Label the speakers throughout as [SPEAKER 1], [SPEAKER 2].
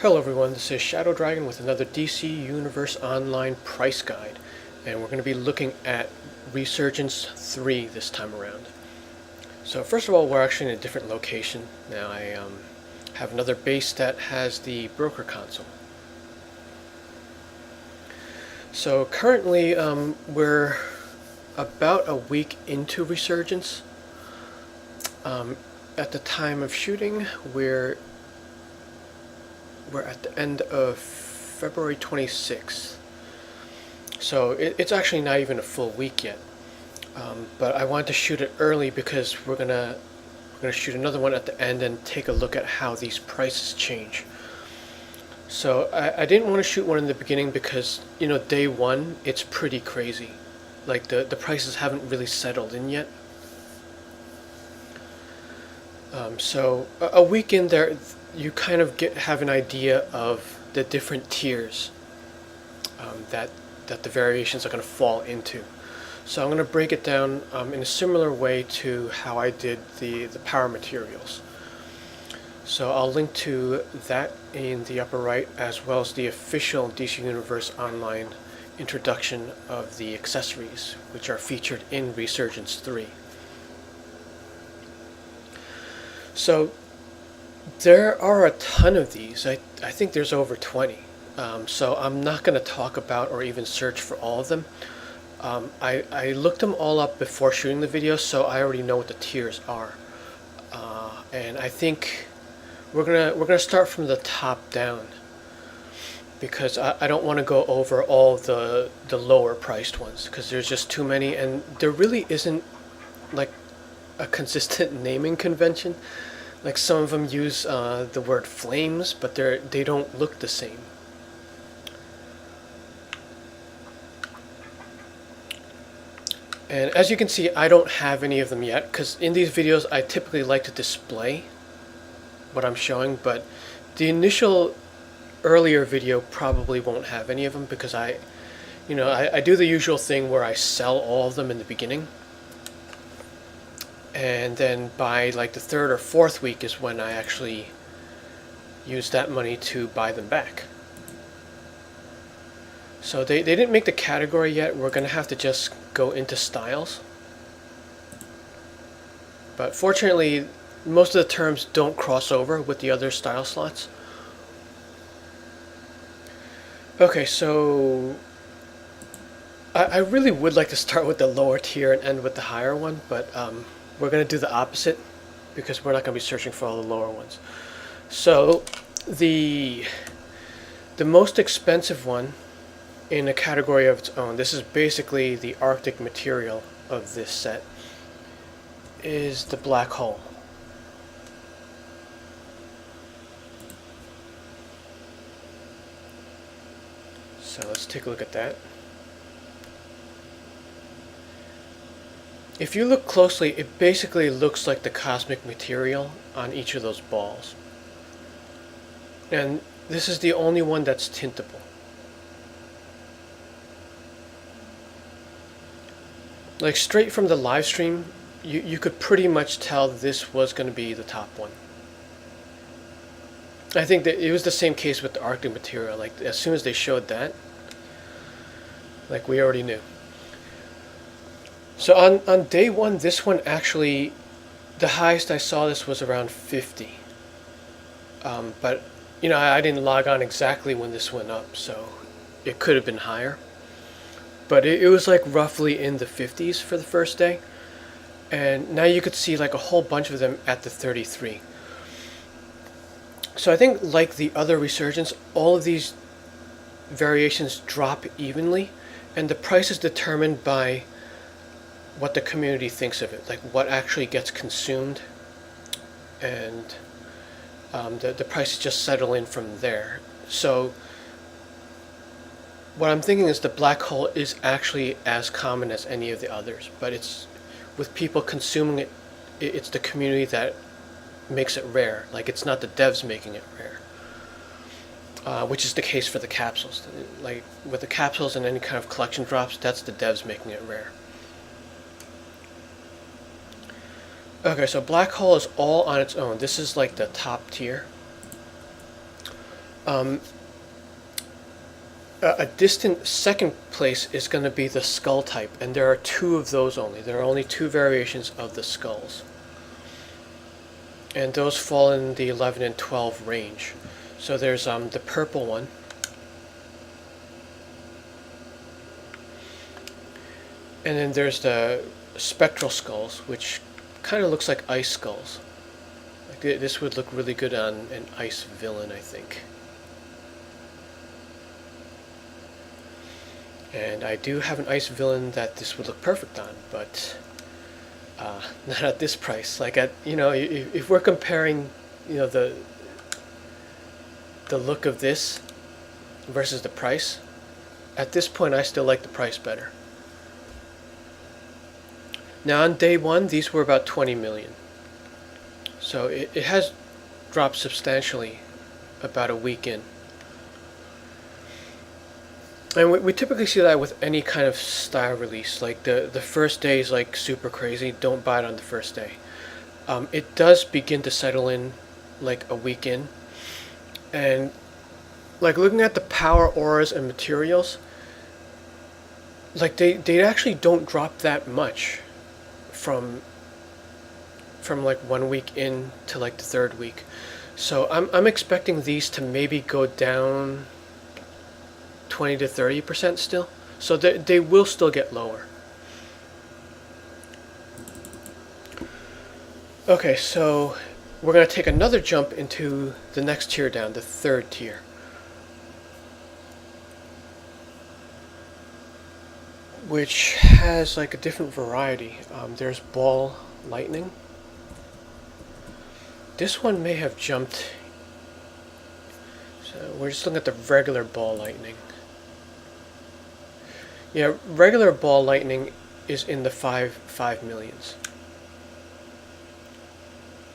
[SPEAKER 1] Hello everyone, this is Shadowdragon with another DC Universe Online price guide, and we're going to be looking at Resurgence 3 this time around. So first of all, we're actually in a different location. Now I have another base that has the broker console. So currently we're about a week into Resurgence. At the time of shooting, we're at the end of February 26th. So it's actually not even a full week yet. But I wanted to shoot it early because we're gonna shoot another one at the end and take a look at how these prices change. So I didn't want to shoot one in the beginning because, you know, day one, it's pretty crazy. Like the prices haven't really settled in yet. So a week in there, you kind of have an idea of the different tiers that the variations are going to fall into. So I'm going to break it down in a similar way to how I did the power materials. So I'll link to that in the upper right, as well as the official DC Universe Online introduction of the accessories, which are featured in Resurgence 3. So there are a ton of these. I think there's over 20. So I'm not going to talk about or even search for all of them. I looked them all up before shooting the video, so I already know what the tiers are. And I think we're gonna start from the top down, because I don't want to go over all the lower priced ones, because there's just too many, and there really isn't like a consistent naming convention. Like some of them use the word flames, but they don't look the same. And as you can see, I don't have any of them yet, because in these videos I typically like to display what I'm showing, but the initial earlier video probably won't have any of them, because I do the usual thing where I sell all of them in the beginning. And then by like the third or fourth week is when I actually use that money to buy them back. So they didn't make the category yet. We're going to have to just go into styles. But fortunately, most of the terms don't cross over with the other style slots. Okay, so I really would like to start with the lower tier and end with the higher one, but we're going to do the opposite, because we're not going to be searching for all the lower ones. So the most expensive one in a category of its own, this is basically the Arctic material of this set, is the black hole. So let's take a look at that. If you look closely, it basically looks like the cosmic material on each of those balls. And this is the only one that's tintable. Like straight from the live stream, you could pretty much tell this was going to be the top one. I think that it was the same case with the Arctic material. Like as soon as they showed that, like we already knew. So on day one, this one actually, the highest I saw this was around 50. But you know, I didn't log on exactly when this went up, so it could have been higher. But it was like roughly in the 50s for the first day. And now you could see like a whole bunch of them at the 33. So I think like the other Resurgence, all of these variations drop evenly, and the price is determined by what the community thinks of it, like what actually gets consumed, and the prices just settle in from there. So what I'm thinking is the black hole is actually as common as any of the others, but it's with people consuming it, it's the community that makes it rare. Like it's not the devs making it rare, which is the case for the capsules. Like with the capsules and any kind of collection drops, that's the devs making it rare. Okay, so black hole is all on its own. This is like the top tier. A distant second place is going to be the skull type, and there are two of those only. There are only two variations of the skulls. And those fall in the 11 and 12 range. So there's the purple one. And then there's the Spectral Skulls, which kind of looks like ice skulls. Like this would look really good on an ice villain, I think. And I do have an ice villain that this would look perfect on, but not at this price. Like if we're comparing, the look of this versus the price, at this point I still like the price better. Now on day one, these were about 20 million. So it has dropped substantially about a week in. And we typically see that with any kind of style release. Like the first day is like super crazy. Don't buy it on the first day. It does begin to settle in like a week in. And like looking at the power auras and materials, like they actually don't drop that much from like 1 week in to like the third week. So I'm expecting these to maybe go down 20 to 30% still. So they will still get lower. Okay, so we're going to take another jump into the next tier down, the third tier. Which has like a different variety. There's ball lightning. This one may have jumped. So we're just looking at the regular ball lightning. Yeah, regular ball lightning is in the 5 millions.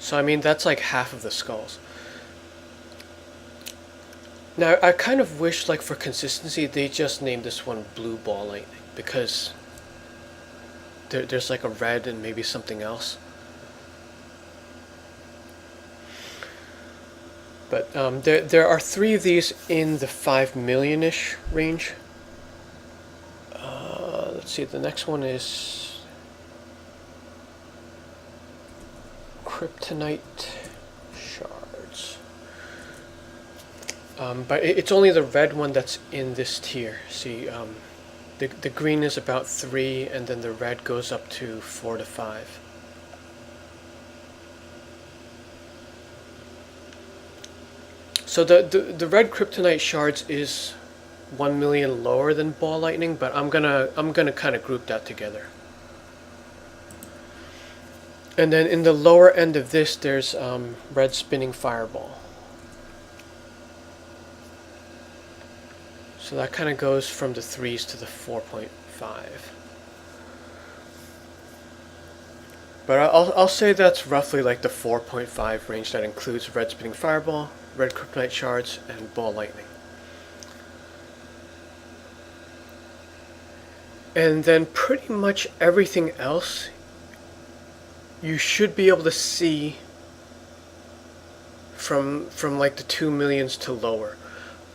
[SPEAKER 1] So I mean that's like half of the skulls. Now I kind of wish, like for consistency, they just named this one blue ball lightning, because there's like a red and maybe something else. But there are 3 of these in the 5 million-ish range. Let's see, the next one is Kryptonite Shards. But it's only the red one that's in this tier. See, the green is about 3, and then the red goes up to 4 to 5. So the red Kryptonite Shards is 1 million lower than ball lightning, but I'm gonna kind of group that together. And then in the lower end of this, there's red spinning fireball. So that kind of goes from the 3s to the 4.5. But I'll say that's roughly like the 4.5 range that includes red spinning fireball, red Kryptonite Shards, and ball lightning. And then pretty much everything else you should be able to see from like the 2 millions to lower.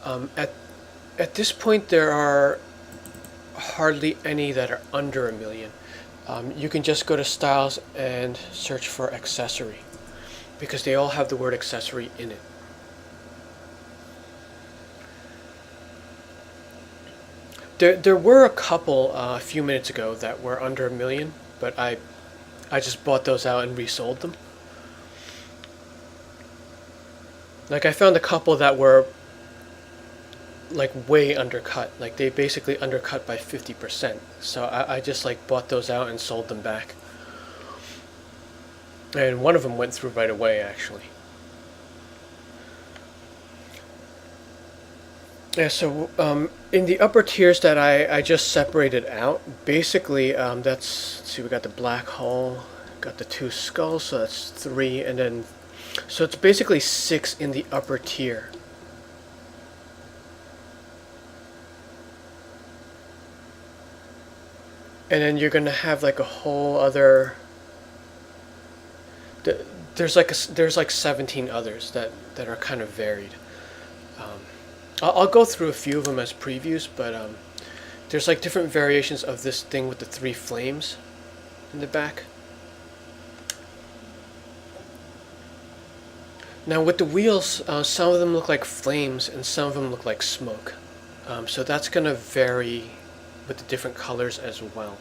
[SPEAKER 1] At this point there are hardly any that are under 1 million. You can just go to styles and search for accessory, because they all have the word accessory in it. There were a couple a few minutes ago that were under 1 million, but I just bought those out and resold them. Like I found a couple that were like way undercut. Like they basically undercut by 50%. So I just like bought those out and sold them back. And one of them went through right away, actually. Yeah, so in the upper tiers that I just separated out, basically let's see, we got the black hole, got the 2 skulls, so that's 3, and then so it's basically 6 in the upper tier. And then you're gonna have like a whole other. There's like 17 others that are kind of varied. I'll go through a few of them as previews, but there's like different variations of this thing with the 3 flames in the back. Now with the wheels, some of them look like flames and some of them look like smoke. So that's going to vary with the different colors as well.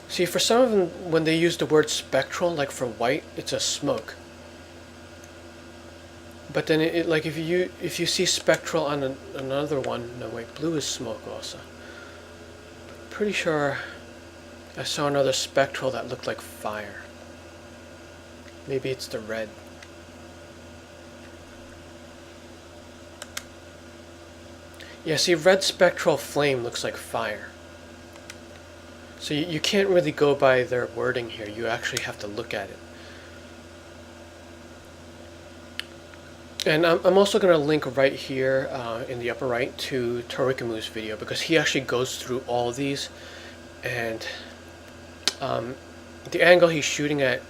[SPEAKER 1] See, for some of them, when they use the word spectral, like for white, it's a smoke. But then, like if you see spectral on another one, no wait, blue is smoke also. Pretty sure I saw another spectral that looked like fire. Maybe it's the red. Yeah, see, red spectral flame looks like fire. So you can't really go by their wording here. You actually have to look at it. And I'm also going to link right here in the upper right to Torikamu's video, because he actually goes through all these, and the angle he's shooting at,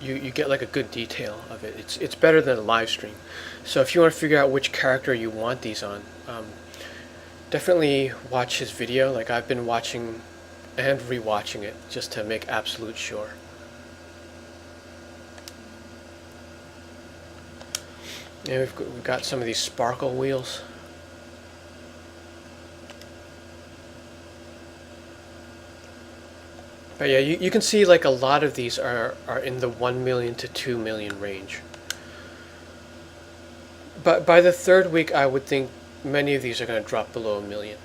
[SPEAKER 1] you get like a good detail of it. It's better than a live stream. So if you want to figure out which character you want these on, definitely watch his video. Like I've been watching and rewatching it just to make absolute sure. And we've got some of these sparkle wheels. But yeah, you can see like a lot of these are in the 1 million to 2 million range. But by the 3rd week, I would think many of these are going to drop below 1 million.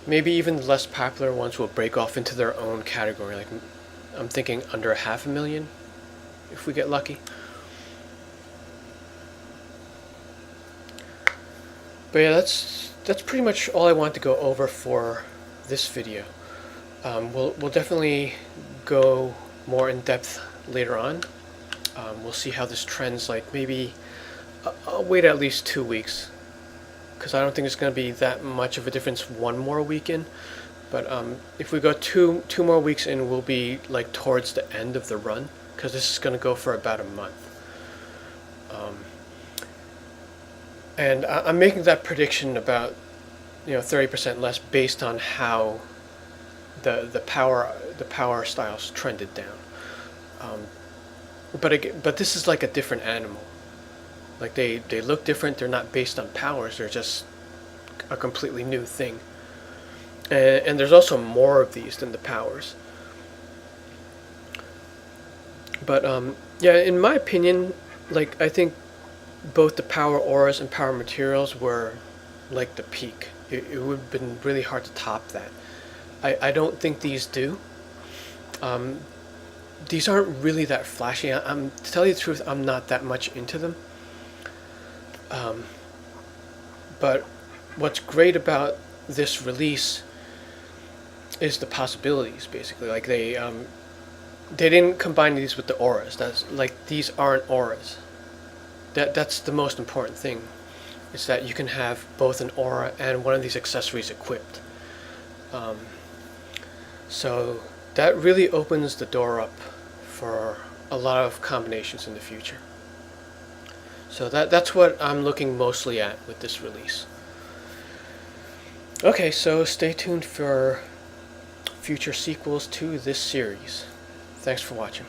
[SPEAKER 1] Maybe even the less popular ones will break off into their own category. Like I'm thinking under 500,000 if we get lucky. But yeah, that's pretty much all I want to go over for this video. We'll definitely go more in depth later on. We'll see how this trends. Like maybe I'll wait at least 2 weeks, because I don't think there's going to be that much of a difference one more week in. But if we go two more weeks in, we'll be like towards the end of the run, because this is going to go for about a month. And I'm making that prediction about 30% less based on how the power styles trended down. But this is like a different animal. Like they look different. They're not based on powers. They're just a completely new thing. And there's also more of these than the powers. But yeah, in my opinion, like I think both the power auras and power materials were like the peak. It would have been really hard to top that. I don't think these do. These aren't really that flashy. To tell you the truth, I'm not that much into them. But what's great about this release is the possibilities, basically. Like they didn't combine these with the auras. That's like, these aren't auras. That's the most important thing, is that you can have both an aura and one of these accessories equipped. So that really opens the door up for a lot of combinations in the future. So that's what I'm looking mostly at with this release. Okay, so stay tuned for future sequels to this series. Thanks for watching.